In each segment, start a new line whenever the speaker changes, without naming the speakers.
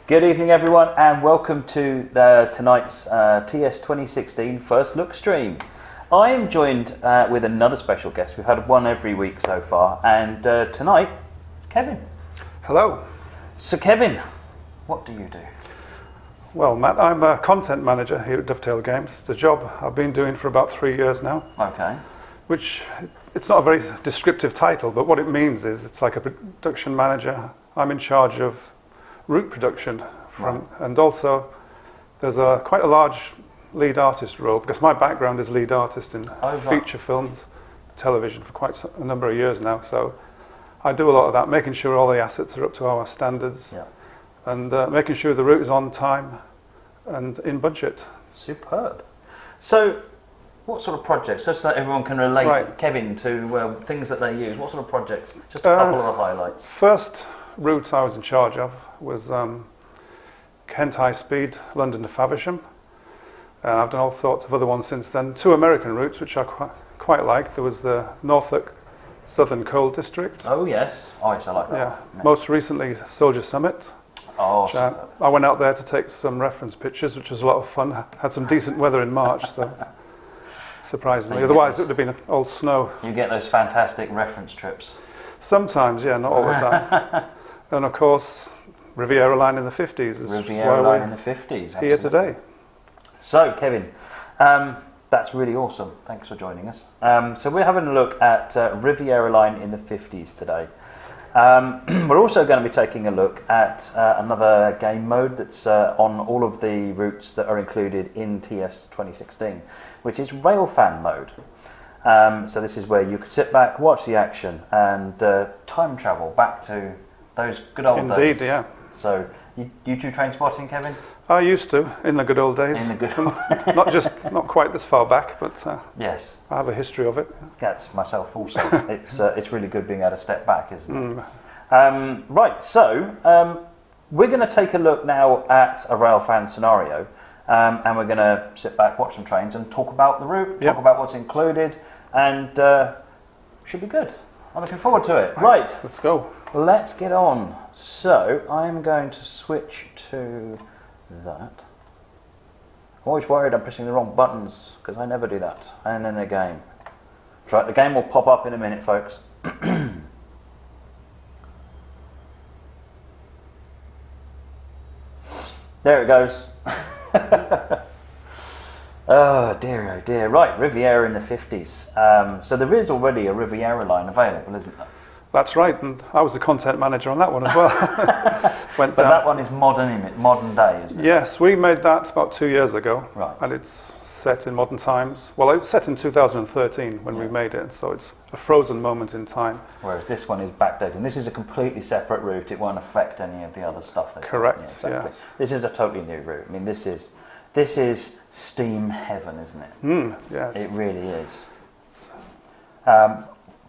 Good evening, everyone, and welcome to tonight's TS 2016 First Look stream. I am joined with another special guest. We've had one every week so far, and tonight it's Kevin.
Hello.
So, Kevin, what do you do?
Well, Matt, I'm a content manager here at Dovetail Games. It's a job I've been doing for about 3 years now.
Okay.
Which, it's not a very descriptive title, but what it means is it's like a production manager. I'm in charge of route production and also there's quite a large lead artist role because my background is lead artist in feature films, television for quite a number of years now. So I do a lot of that, making sure all the assets are up to our standards and making sure the route is on time and in budget.
Superb. So what sort of projects, just so that everyone can relate, Kevin, to things that they use, what sort of projects? Just a couple of the highlights.
First route I was in charge of was Kent High Speed, London to Faversham. I've done all sorts of other ones since then. 2 American routes, which I quite like. There was the Norfolk Southern Coal District.
Oh yes, I like that.
Yeah. Most recently, Soldier Summit.
Oh,
I went out there to take some reference pictures, which was a lot of fun. Had some decent weather in March, so surprisingly.
So
otherwise, it would have been all snow.
You get those fantastic reference trips.
Sometimes, yeah, not all the time. And of course, Riviera line in the 50's.
Riviera line in the 50's. Absolutely.
Here today.
So, Kevin, that's really awesome. Thanks for joining us. So we're having a look at Riviera line in the 50's today. We're also going to be taking a look at another game mode that's on all of the routes that are included in TS 2016, which is Railfan mode. So this is where you could sit back, watch the action, and time travel back to those good old days.
Indeed, yeah.
So you do train spotting, Kevin?
I used to in the good old days.
In the good old
not quite this far back, but
yes,
I have a history of it.
That's myself also. It's really good being able to step back, isn't it? Right, so we're going to take a look now at a Railfan scenario, and we're going to sit back, watch some trains, and talk about the route, talk about what's included, and should be good. I'm looking forward to it. Right,
let's go.
Let's get on. So I'm going to switch to that. I'm always worried I'm pressing the wrong buttons because I never do that. And then the game. Right, the game will pop up in a minute, folks. There it goes. Oh dear. Right, Riviera in the 50's. So there is already a Riviera line available, isn't there?
That's right, and I was the content manager on that one as well.
But that one is modern day, isn't it?
Yes, we made that about 2 years ago.
Right.
And it's set in modern times. Well, it was set in 2013 when we made it, so it's a frozen moment in time.
Whereas this one is backdated. And this is a completely separate route. It won't affect any of the other stuff.
Correct,
exactly.
yes.
This is a totally new route. I mean, this is steam heaven, isn't it?
Yes.
It really is.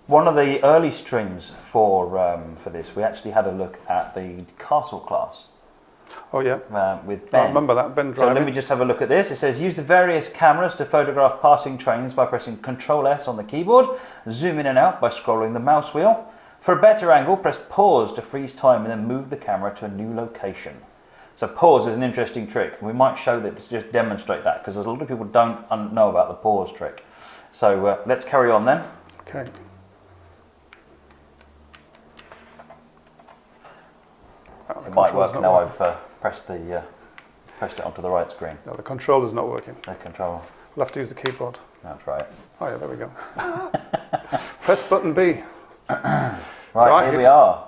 One of the early streams for this, we actually had a look at the Castle class.
Oh yeah.
With Ben.
I remember that, Ben driving.
So let me just have a look at this. It says, use the various cameras to photograph passing trains by pressing Ctrl+S on the keyboard. Zoom in and out by scrolling the mouse wheel. For a better angle, press pause to freeze time and then move the camera to a new location. So pause is an interesting trick. We might show that to just demonstrate that because a lot of people don't know about the pause trick. So let's carry on then.
Okay.
It might work now. I've pressed it onto the right screen.
No, the controller's not working.
No control.
We'll have to use the keyboard.
That's right.
Oh yeah, there we go. Press button B.
Right, so here we are.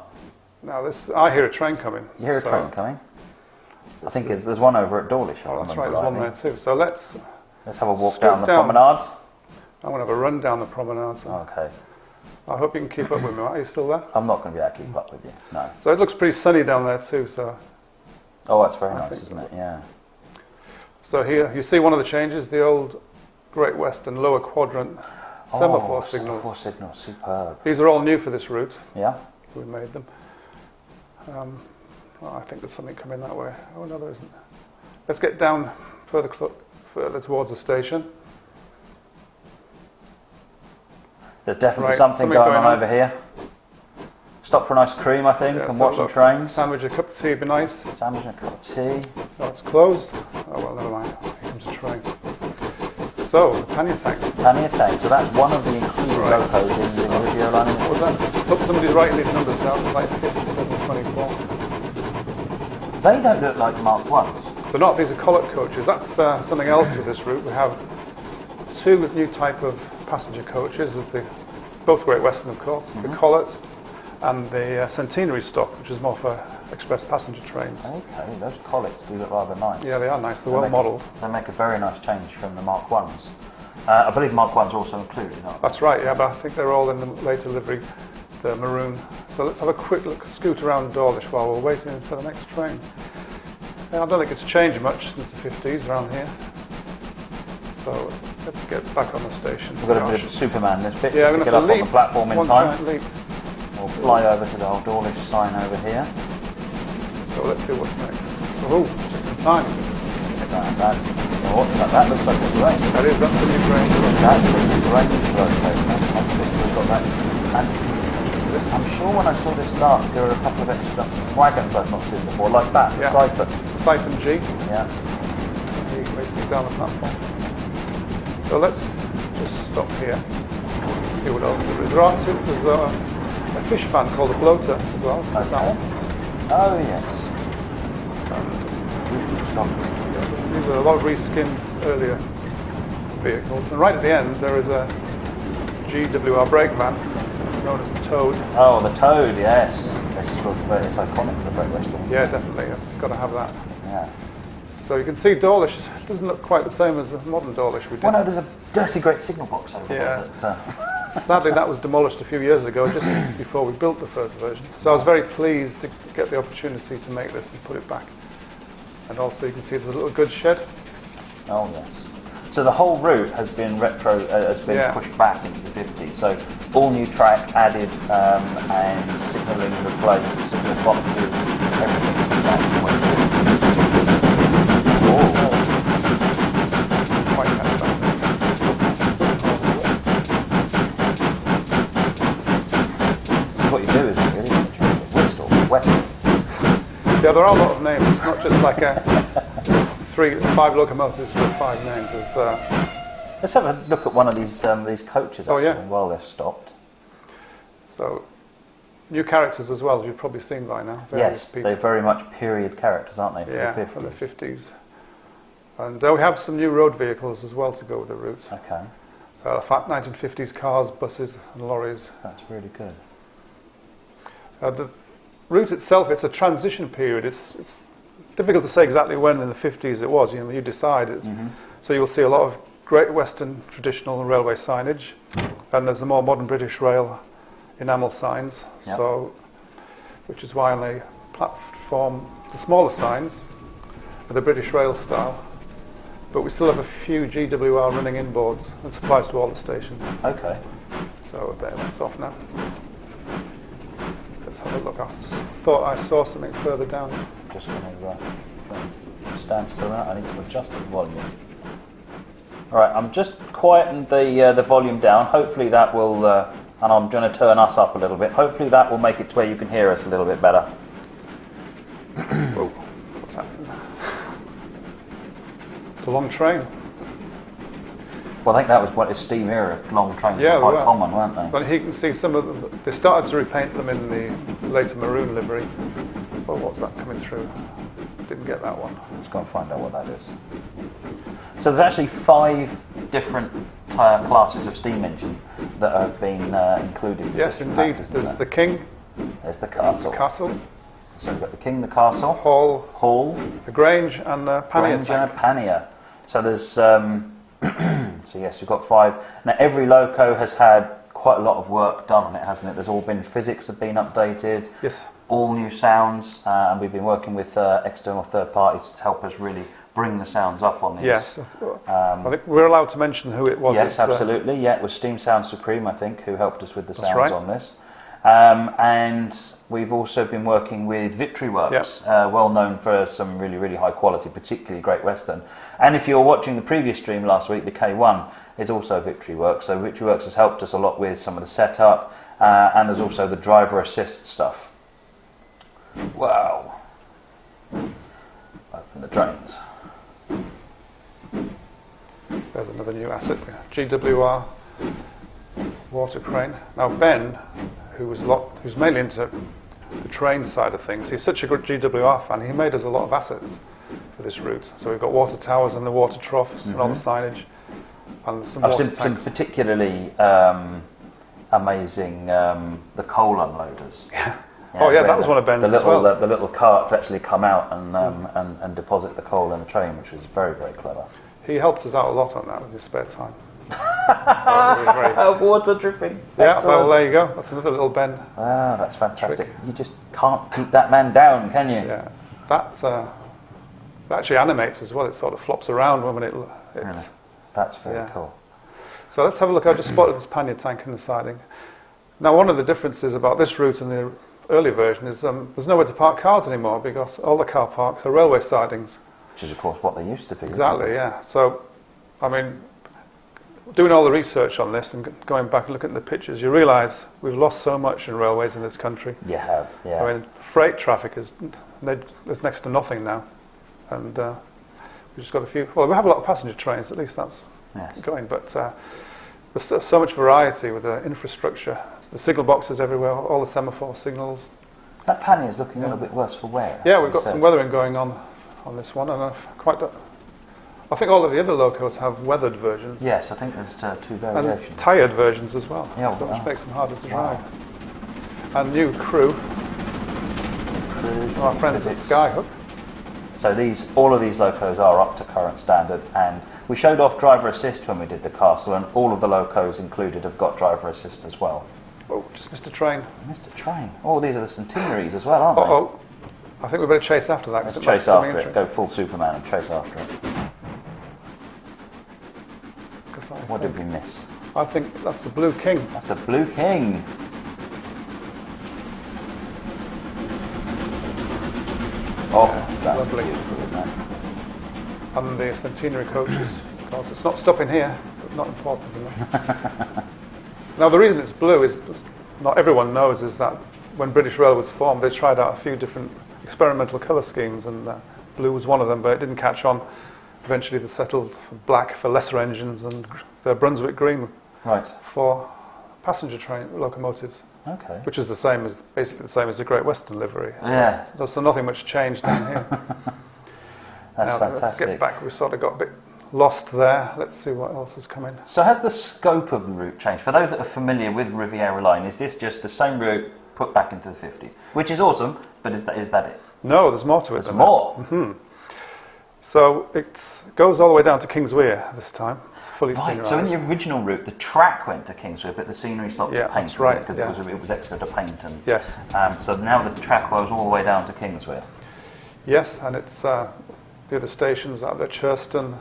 Now I hear a train coming.
You hear a train coming? I think there's one over at Dawlish.
Oh, that's right, there's one there too. So let's
have a walk down the promenade.
I want to have a run down the promenade. So.
Okay.
I hope you can keep up with me. Are you still there?
I'm not going to be able to keep up with you, no.
So it looks pretty sunny down there too. So.
Oh, that's very nice, isn't it? Yeah.
So here you see one of the changes, the old Great Western lower quadrant semaphore signals.
Semaphore signals, superb.
These are all new for this route.
Yeah.
We made them. I think there's something coming that way. Oh no, there isn't. Let's get down further towards the station.
There's definitely something going on over here. Stop for an ice cream, I think,
Yeah,
and
let's have
watch
a
some
look.
trains.
Sandwich, a cup of tea would be nice.
Sandwich and a cup of tea.
Oh, it's closed. Oh, well, never mind. Here comes a train. So, the pannier tank.
Pannier tank. So that's one of the included locos in the Riviera line.
What was that? Look, somebody's writing these numbers down. It's like 5724.
They don't look like Mark 1s.
They're not. These are collet coaches. That's something else with this route. We have two new type of passenger coaches. There's the both Great Western, of course, the collet and the centenary stock, which is more for express passenger trains.
Okay, those collets do look rather nice.
Yeah, they are nice. They're well modelled.
They make a very nice change from the Mark 1s. I believe Mark 1s are also included, aren't they?
That's right, yeah, but I think they're all in the later livery, the maroon. So let's have a quick look, scoot around Dawlish while we're waiting for the next train. I don't think it's changed much since the 50s around here. So let's get back on the station.
We've got a bit of Superman this bit.
Yeah,
to
I'm
get
going
up
to
on the platform in time.
Leap.
We'll fly over to the old Dawlish sign over here.
So let's see what's next. Oh, just in time.
That looks like a train.
That's the new train.
That's the new train. We've got that. And I'm sure when I saw this last, there were a couple of extra wagons I've not seen before, like that.
Yeah.
Siphon.
Siphon G.
Yeah.
Basically down the platform. So let's just stop here. See what else there is. There's a fish fan called a bloater as well.
Okay.
That one.
Oh yes.
These are a lot of reskinned earlier vehicles. And right at the end there is a GWR brake van known as the Toad.
Oh, the Toad, yes. It's iconic for the Great Western.
Yeah, definitely. It's got to have that.
Yeah.
So you can see Dawlish doesn't look quite the same as the modern Dawlish we did.
Well, no, there's a dirty great signal box over there.
Sadly, that was demolished a few years ago, just before we built the first version. So I was very pleased to get the opportunity to make this and put it back. And also you can see the little goods shed.
Oh yes. So the whole route has been pushed back into the 50s. So all new track added and signalling replaced, signal boxes, everything like that.
Quite nice.
What you do is really Bristol, Western.
Yeah, there are a lot of names. It's not just like 5 locomotives with 5 names.
Let's have a look at one of these coaches while they're stopped.
So, new characters as well, as you've probably seen by now.
Yes, they're very much period characters, aren't they?
From the 50s. And we have some new road vehicles as well to go with the route.
Okay.
Fat 1950s cars, buses and lorries.
That's really good.
The route itself, it's a transition period. It's difficult to say exactly when in the 50s it was. You decide. So you'll see a lot of Great Western traditional railway signage, and there's the more modern British Rail enamel signs.
Yep.
So, which is why on the platform, the smaller signs are the British Rail style. But we still have a few GWR running inboards and supplies to all the stations.
Okay.
So there, that's off now. Let's have a look. I thought I saw something further down.
Just going to stand still now. I need to adjust the volume. All right, I'm just quieting the volume down. Hopefully that will, and I'm going to turn us up a little bit. Hopefully that will make it to where you can hear us a little bit better.
Whoa, what's happening? It's a long train.
Well, I think that was what is steam era. Long trains
Yeah,
were quite common, weren't they?
But you can see some of them. They started to repaint them in the later maroon livery. Oh, what's that coming through? Didn't get that one.
Let's go and find out what that is. So there's actually 5 different classes of steam engine that have been included.
Yes, indeed. There's the King.
There's the Castle.
Castle.
So we've got the King, the Castle.
Hall. The Grange and the Pannier.
Grange and a Pannier. So there's... so yes, we've got 5. Now every loco has had quite a lot of work done on it, hasn't it? There's all been physics have been updated.
Yes.
All new sounds, and we've been working with external third parties to help us really bring the sounds up on these.
Yes. I think we're allowed to mention who it was.
Yes, absolutely. Yeah, it was Steam Sound Supreme, I think, who helped us with the sounds on this. And we've also been working with Victory Works, well known for some really, really high quality, particularly Great Western. And if you're watching the previous stream last week, the K1 is also Victory Works. So Victory Works has helped us a lot with some of the setup, and there's also the driver assist stuff. Wow. Open the drains.
There's another new asset, GWR water crane. Now Ben, who's mainly into the train side of things, he's such a good GWR fan, he made us a lot of assets for this route. So we've got water towers and the water troughs and all the signage, and some
I've
water
seen
tanks.
some particularly amazing the coal unloaders.
Yeah. Oh yeah, that was one of Ben's as well.
The little carts actually come out and deposit the coal in the train, which was very, very clever.
He helped us out a lot on that with his spare time. So
Water dripping.
yeah, well, there you go. That's another little Ben.
Ah, that's fantastic.
Trick.
You just can't keep that man down, can you?
Yeah, that actually animates as well. It sort of flops around when it.
Really? That's very cool.
So let's have a look. I just spotted this pannier tank in the siding. Now, one of the differences about this route and the early version is there's nowhere to park cars anymore because all the car parks are railway sidings.
Which is, of course, what they used to be.
Exactly, yeah. So, I mean, doing all the research on this and going back and looking at the pictures, you realise we've lost so much in railways in this country.
You have, yeah.
I mean, freight traffic is there's next to nothing now, and we've just got a few. Well, we have a lot of passenger trains. At least that's going, but there's so much variety with the infrastructure. The signal boxes everywhere, all the semaphore signals.
That pannier is looking a little bit worse for wear.
Yeah, we've got some weathering going on this one, and I think all of the other locos have weathered versions.
Yes, I think there's two variations.
And tired versions as well,
Yeah,
which makes them harder to drive. And new crew, our friends at Skyhook.
So all of these locos are up to current standard, and we showed off driver assist when we did the castle, and all of the locos included have got driver assist as well.
Oh, just missed a train.
Missed a train. Oh, these are the centenaries as well, aren't they?
Oh, I think we better chase after that.
Let's chase after it. Go full Superman and chase after it. What did we miss?
I think that's a Blue King.
That's a Blue King. Oh, that's
lovely.
Beautiful, isn't it?
And the centenary coaches. Of course, it's not stopping here, but not important enough. Now, the reason it's blue is not everyone knows is that when British Rail was formed, they tried out a few different experimental colour schemes, and blue was one of them, but it didn't catch on. Eventually, they settled for black for lesser engines and the Brunswick green for passenger train locomotives.
Okay.
Which is basically the same as the Great Western livery.
Yeah.
So nothing much changed down here.
That's fantastic.
Let's get back. We sort of got a bit lost there. Let's see what else has come in.
So has the scope of the route changed? For those that are familiar with Riviera Line, is this just the same route put back into the 50s? Which is awesome, but is that it?
No, there's more to it.
There's more?
Mm-hmm. So it goes all the way down to Kingswear this time. It's fully scenerised.
So in the original route, the track went to Kingswear, but the scenery stopped to paint.
That's right.
Because it was extra to paint. And,
yes.
So now the track goes all the way down to Kingswear.
Yes, and it's the other stations out there, Churston,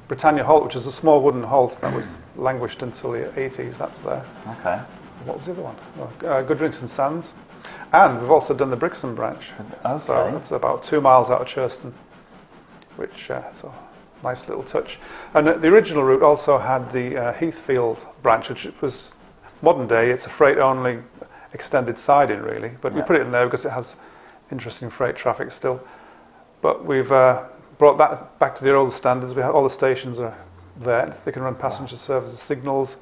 Britannia Halt, which is a small wooden halt that was languished until the 80s. That's there.
Okay.
What was the other one? Goodrington Sands. And we've also done the Brixham branch.
Okay.
So it's about 2 miles out of Churston, which is a nice little touch. And the original route also had the Heathfield branch, which was modern day. It's a freight-only extended siding, really. But we put it in there because it has interesting freight traffic still. But we've brought that back to the old standards. We have, all the stations are there. They can run passenger services, signals,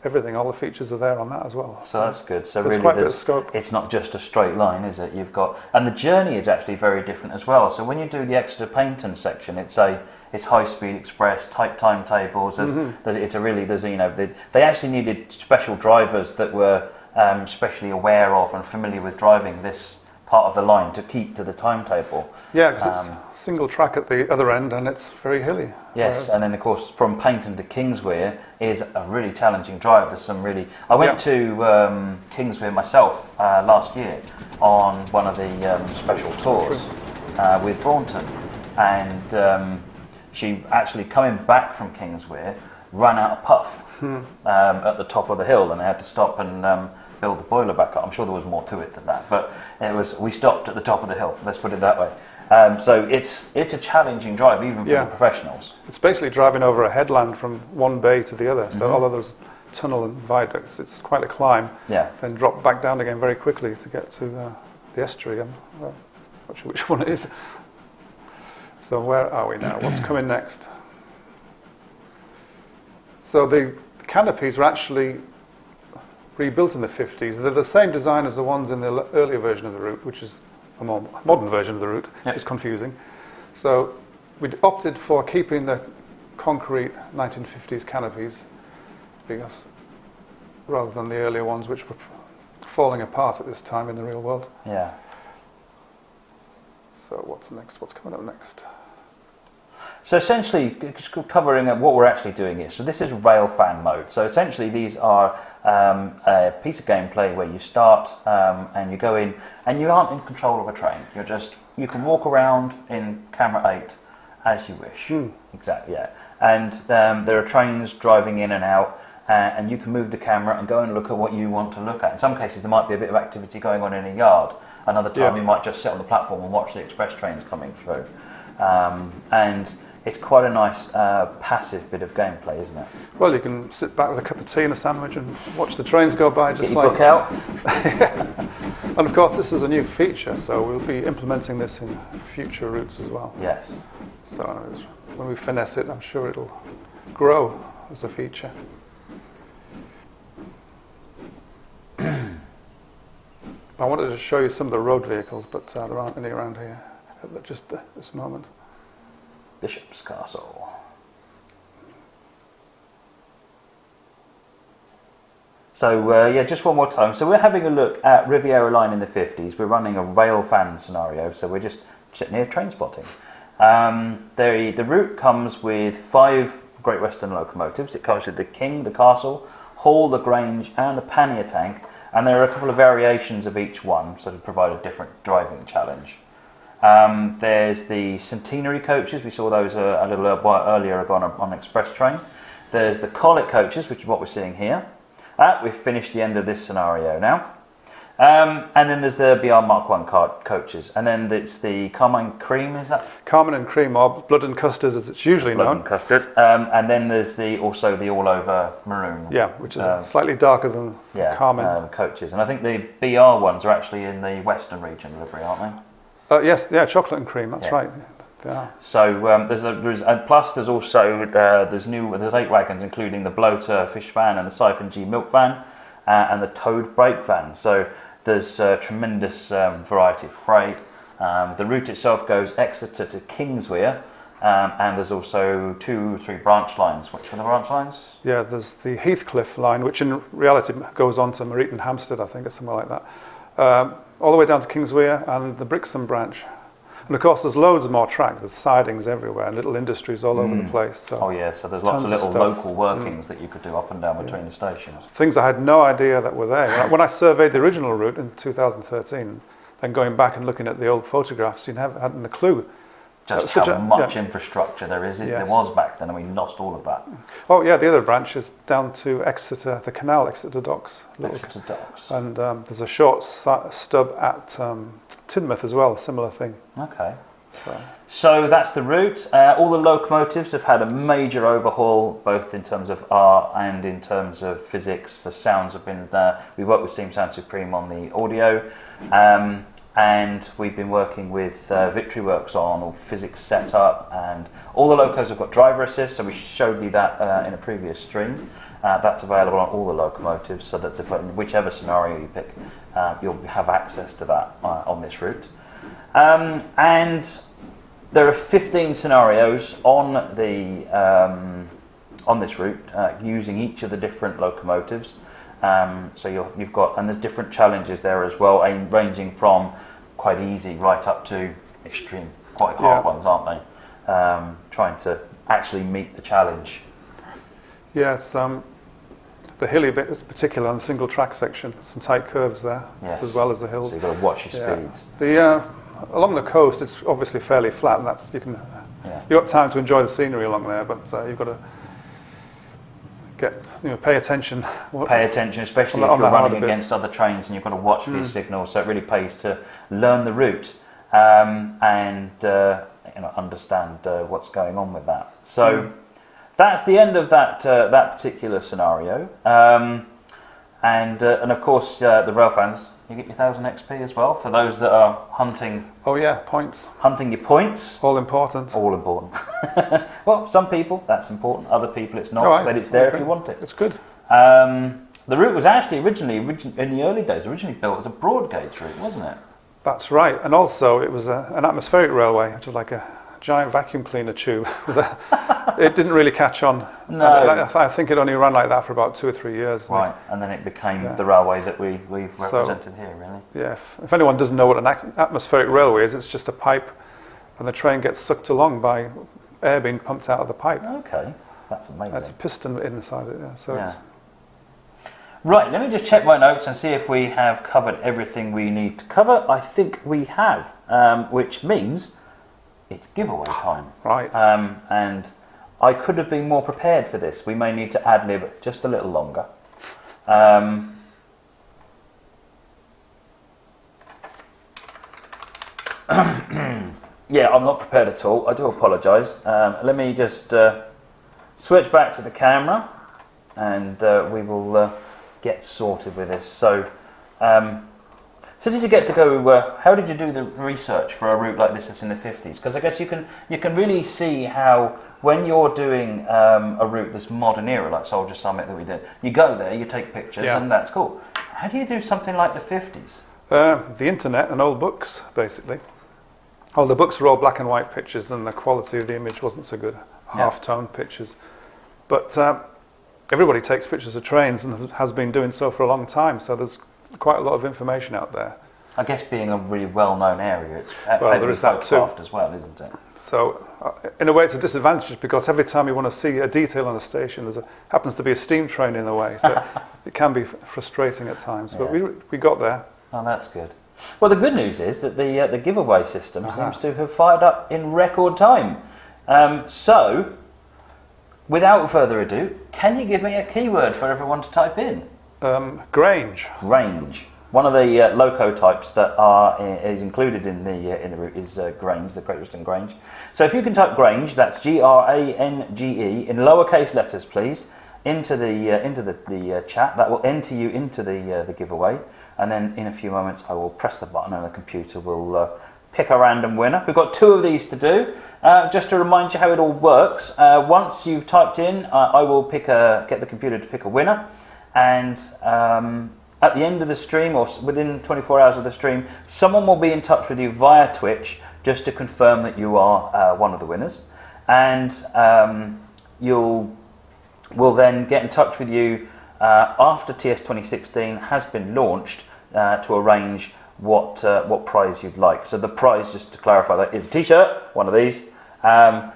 everything. All the features are there on that as well.
So that's good. So
there's
really,
quite a bit of scope.
It's not just a straight line, is it? You've got, and the journey is actually very different as well. So when you do the Exeter Paignton section, it's high speed express, tight timetables. They actually needed special drivers that were specially aware of and familiar with driving this part of the line to keep to the timetable.
Yeah, because it's single track at the other end and it's very hilly.
Yes, and then of course from Paignton to Kingswear is a really challenging drive. There's some really. I went to Kingswear myself last year on one of the special tours with Braunton, and she actually coming back from Kingswear ran out of puff at the top of the hill, and they had to stop and build the boiler back up. I'm sure there was more to it than that, but we stopped at the top of the hill. Let's put it that way. So it's a challenging drive, even for the professionals.
It's basically driving over a headland from one bay to the other. So all of those tunnel and viaducts. It's quite a climb.
Yeah.
Then drop back down again very quickly to get to the estuary. I'm not sure which one it is. So where are we now? What's coming next? So the canopies were actually rebuilt in the 50s. They're the same design as the ones in the earlier version of the route, which is a more modern version of the route, which is confusing. So we opted for keeping the concrete 1950s canopies because rather than the earlier ones, which were falling apart at this time in the real world.
Yeah.
So what's next? What's coming up next?
So essentially, just covering what we're actually doing here. So this is Railfan mode. So essentially, these are a piece of gameplay where you start and you go in, and you aren't in control of a train. You can walk around in camera 8 as you wish. Exactly. Yeah. And there are trains driving in and out, and you can move the camera and go and look at what you want to look at. In some cases, there might be a bit of activity going on in a yard. Another time, you might just sit on the platform and watch the express trains coming through. And it's quite a nice passive bit of gameplay, isn't it?
Well, you can sit back with a cup of tea and a sandwich and watch the trains go by.
Get your book out.
And of course, this is a new feature, so we'll be implementing this in future routes as well.
Yes.
So when we finesse it, I'm sure it'll grow as a feature. I wanted to show you some of the road vehicles, but there aren't any around here at just this moment.
Bishop's Castle. So just one more time. So we're having a look at Riviera line in the 50s. We're running a Railfan scenario, so we're just sitting here train spotting. The route comes with 5 Great Western locomotives. It comes with the King, the Castle, Hall, the Grange, and the Pannier Tank. And there are a couple of variations of each one, so to provide a different driving challenge. There's the Centenary coaches. We saw those a little while earlier on Express Train. There's the Colic coaches, which is what we're seeing here. We've finished the end of this scenario now. And then there's the BR Mark 1 coaches. And then it's the Carmine Cream, is that?
Carmine and Cream, or Blood and Custard as it's usually known.
Blood and Custard. And then there's also the all-over maroon.
Yeah, which is slightly darker than Carmine.
Coaches. And I think the BR ones are actually in the Western region livery, aren't they?
Yes, chocolate and cream, that's right. Yeah.
So plus there's also there's 8 wagons, including the bloater fish van and the siphon G milk van and the towed brake van. So there's a tremendous variety of freight. The route itself goes Exeter to Kingswear, and there's also 2 or 3 branch lines. Which are the branch lines? Yeah,
there's the Heathcliff line, which in reality goes on to Mereton Hampstead, I think, or somewhere like that. All the way down to Kingswear and the Brixham branch. And of course there's loads more track, there's sidings everywhere and little industries all over the place. So
so there's lots of little local workings that you could do up and down between the stations.
Things I had no idea that were there. When I surveyed the original route in 2013, then going back and looking at the old photographs, you hadn't a clue.
Just how much infrastructure there is. There was back then, and we lost all of that.
Oh yeah, the other branch is down to Exeter, the canal, Exeter Docks.
Exeter Docks.
And there's a short stub at Teignmouth as well, a similar thing.
Okay. So that's the route. All the locomotives have had a major overhaul, both in terms of art and in terms of physics. The sounds have been there. We worked with Steam Sound Supreme on the audio. And we've been working with Victory Works on all physics setup, and all the locos have got driver assist, so we showed you that in a previous stream. That's available on all the locomotives, so that whichever scenario you pick, you'll have access to that on this route. And there are 15 scenarios on this route using each of the different locomotives. So you've got, and there's different challenges there as well, ranging from quite easy right up to extreme, quite hard ones, aren't they? Trying to actually meet the challenge.
Yeah, it's the hilly bit is particular on the single track section. Some tight curves there, as well as the hills.
So you've got to watch your speeds.
Along the coast, it's obviously fairly flat, and you've got time to enjoy the scenery along there, but you've got to pay attention.
Pay attention, especially if you're running against other trains and you've got to watch for your signals. So it really pays to learn the route and understand what's going on with that. So that's the end of that that particular scenario. And of course, the Railfans, you get your 1000 XP as well for those that are hunting.
Oh yeah, points.
Hunting your points.
All important.
All important. Well, some people that's important. Other people it's not.
All right.
But it's there if you want it.
It's good.
The route was actually originally in the early days originally built as a broad gauge route, wasn't it?
That's right. And also, it was an atmospheric railway, which was like a giant vacuum cleaner tube. It didn't really catch on.
No.
I think it only ran like that for about 2 or 3 years.
Right, and then it became the railway that we've represented here, really.
Yeah, if anyone doesn't know what an atmospheric railway is, it's just a pipe, and the train gets sucked along by air being pumped out of the pipe.
Okay, that's amazing.
That's a piston inside it, yeah. So
yeah. Right, let me just check my notes and see if we have covered everything we need to cover. I think we have, which means it's giveaway time.
Right.
And I could have been more prepared for this. We may need to ad-lib just a little longer. Yeah, I'm not prepared at all. I do apologise. Let me just switch back to the camera and we will get sorted with this. So, so did you get to go? How did you do the research for a route like this that's in the 50s? Because I guess you can really see how when you're doing a route this modern era, like Soldier Summit that we did, you go there, you take pictures, and that's cool. How do you do something like the 50s?
The internet and old books, basically. Oh, the books were all black and white pictures, and the quality of the image wasn't so good. Half-tone pictures, but. Everybody takes pictures of trains and has been doing so for a long time, so there's quite a lot of information out there.
I guess being a really well-known area, it's
there is that too
as well, isn't it?
So, in a way, it's a disadvantage because every time you want to see a detail on a station, happens to be a steam train in the way, so it can be frustrating at times. But we got there.
Oh, that's good. Well, the good news is that the giveaway system seems to have fired up in record time. So. Without further ado, can you give me a keyword for everyone to type in?
Grange.
Grange. One of the loco types that is included in the route is Grange, the Great Western Grange. So if you can type Grange, that's Grange in lowercase letters, please, into the chat. That will enter you into the giveaway, and then in a few moments I will press the button and the computer will pick a random winner. We've got 2 of these to do. Just to remind you how it all works, once you've typed in, I will get the computer to pick a winner, and at the end of the stream, or within 24 hours of the stream, someone will be in touch with you via Twitch just to confirm that you are one of the winners, and we'll then get in touch with you after TS 2016 has been launched to arrange what prize you'd like. So the prize, just to clarify, that is a t-shirt, one of these, and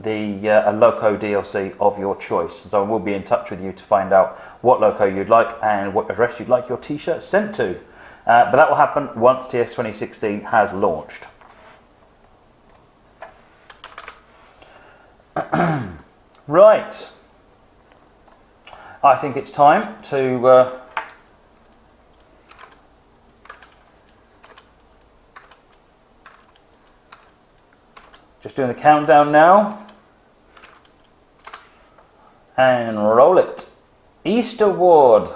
a Loco DLC of your choice. So we'll be in touch with you to find out what Loco you'd like and what address you'd like your t-shirt sent to. But that will happen once TS 2016 has launched. Right. I think it's time to just doing the countdown now. And roll it. Easterwood.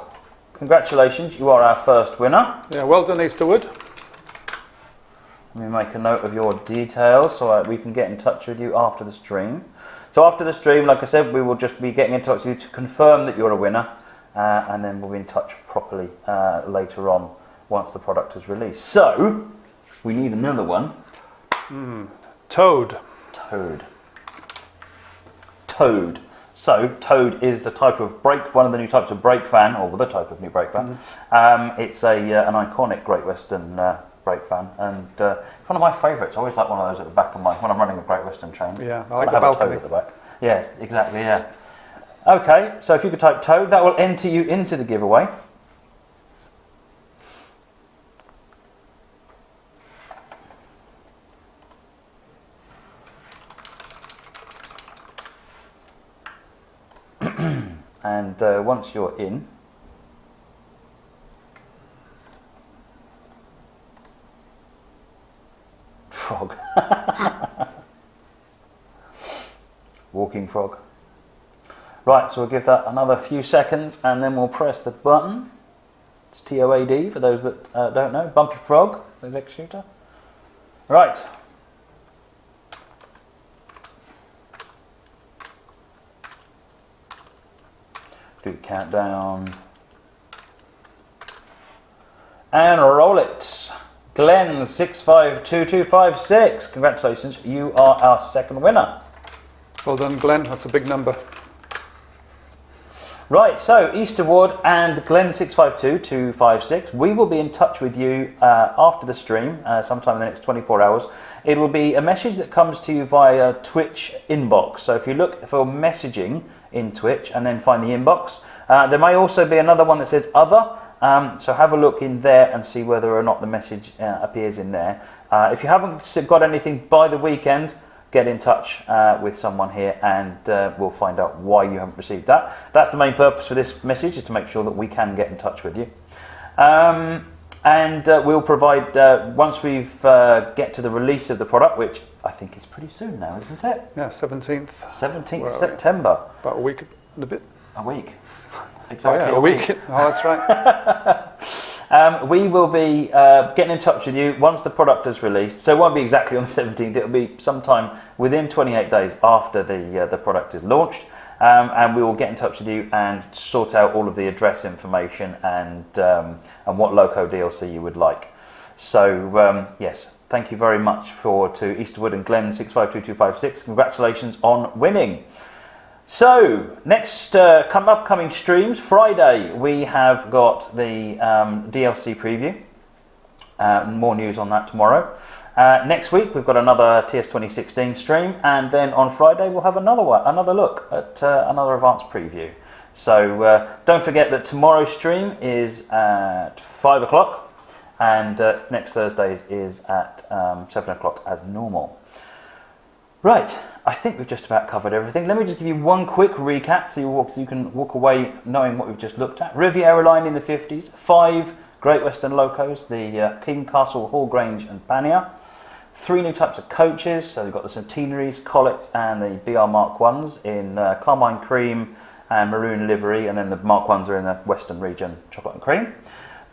Congratulations, you are our first winner.
Yeah, well done, Easterwood.
Let me make a note of your details so we can get in touch with you after the stream. So after the stream, like I said, we will just be getting in touch with you to confirm that you're a winner, and then we'll be in touch properly later on once the product is released. So, we need another one.
Toad.
Toad. So, Toad is the type of one of the new types of brake fan, or the type of new brake fan. It's an iconic Great Western brake fan, and it's one of my favourites. I always like one of those at the back of when I'm running a Great Western train.
Yeah, I like the balcony.
At the back. Yes, exactly, yeah. Okay, so if you could type Toad, that will enter you into the giveaway. And once you're in, frog. Walking frog. Right, so we'll give that another few seconds and then we'll press the button. It's TOAD for those that don't know. Bumpy Frog, says Executor. Right. Do countdown. And roll it. Glenn 652256. Congratulations, you are our second winner.
Well done, Glenn. That's a big number.
Right, so Easterwood and Glenn 652256. We will be in touch with you after the stream, sometime in the next 24 hours. It will be a message that comes to you via Twitch inbox. So if you look for messaging in Twitch and then find the inbox, there may also be another one that says other. So have a look in there and see whether or not the message appears in there. If you haven't got anything by the weekend, get in touch with someone here and we'll find out why you haven't received that. That's the main purpose for this message, is to make sure that we can get in touch with you. And we'll provide, once we get to the release of the product, which I think is pretty soon now, isn't it?
Yeah, 17th.
17th September.
About a week and a bit.
A week. Exactly.
Oh, yeah, a week. Oh, that's right.
We will be getting in touch with you once the product is released. So it won't be exactly on the 17th. It'll be sometime within 28 days after the product is launched. And we will get in touch with you and sort out all of the address information and what Loco DLC you would like. So, yes, thank you very much to Easterwood and Glenn 652256. Congratulations on winning. So, next upcoming streams, Friday we have got the DLC preview. More news on that tomorrow. Next week we've got another TS 2016 stream, and then on Friday we'll have another look at another advanced preview. So don't forget that tomorrow's stream is at 5 o'clock, and next Thursday's is at 7 o'clock as normal. Right, I think we've just about covered everything. Let me just give you one quick recap so you can walk away knowing what we've just looked at. Riviera line in the 50s, 5 Great Western locos, the King, Castle, Hall Grange and Pannier. 3 new types of coaches, so we've got the Centenaries, Collets and the BR Mark 1s in Carmine Cream and Maroon Livery, and then the Mark 1s are in the Western region, Chocolate and Cream.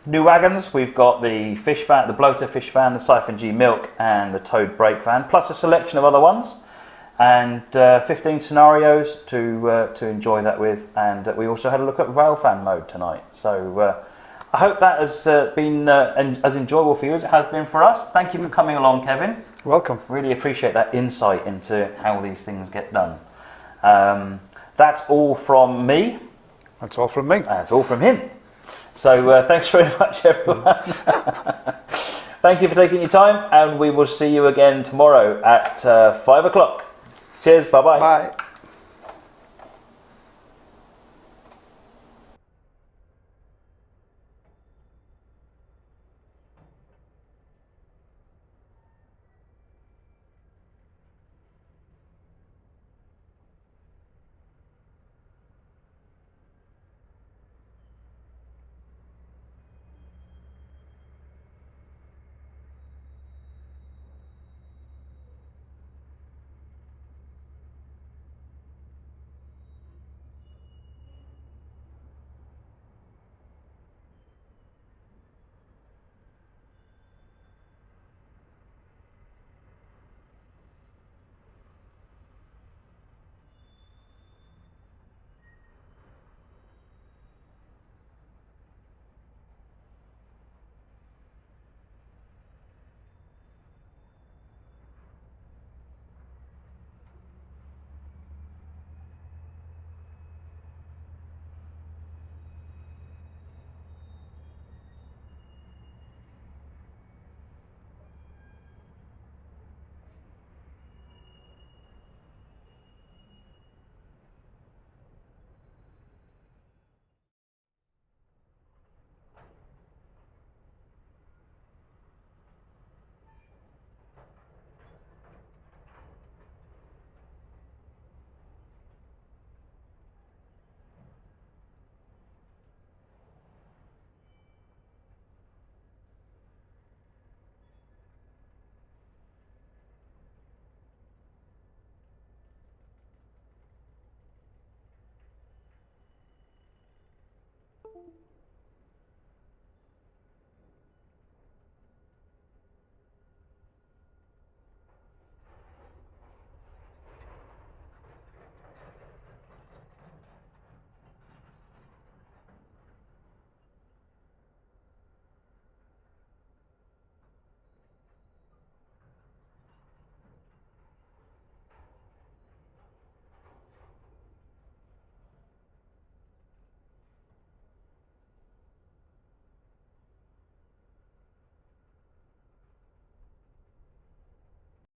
New wagons, we've got the fish van, the bloater fish van, the Siphon G milk and the Toad brake van, plus a selection of other ones, and 15 scenarios to enjoy that with. And we also had a look at Railfan mode tonight. So I hope that has been as enjoyable for you as it has been for us. Thank you for coming along, Kevin.
Welcome.
Really appreciate that insight into how these things get done. That's all from me.
That's all from me.
That's all from him. So thanks very much, everyone. Thank you for taking your time, and we will see you again tomorrow at 5 o'clock. Cheers. Bye-bye.
Bye.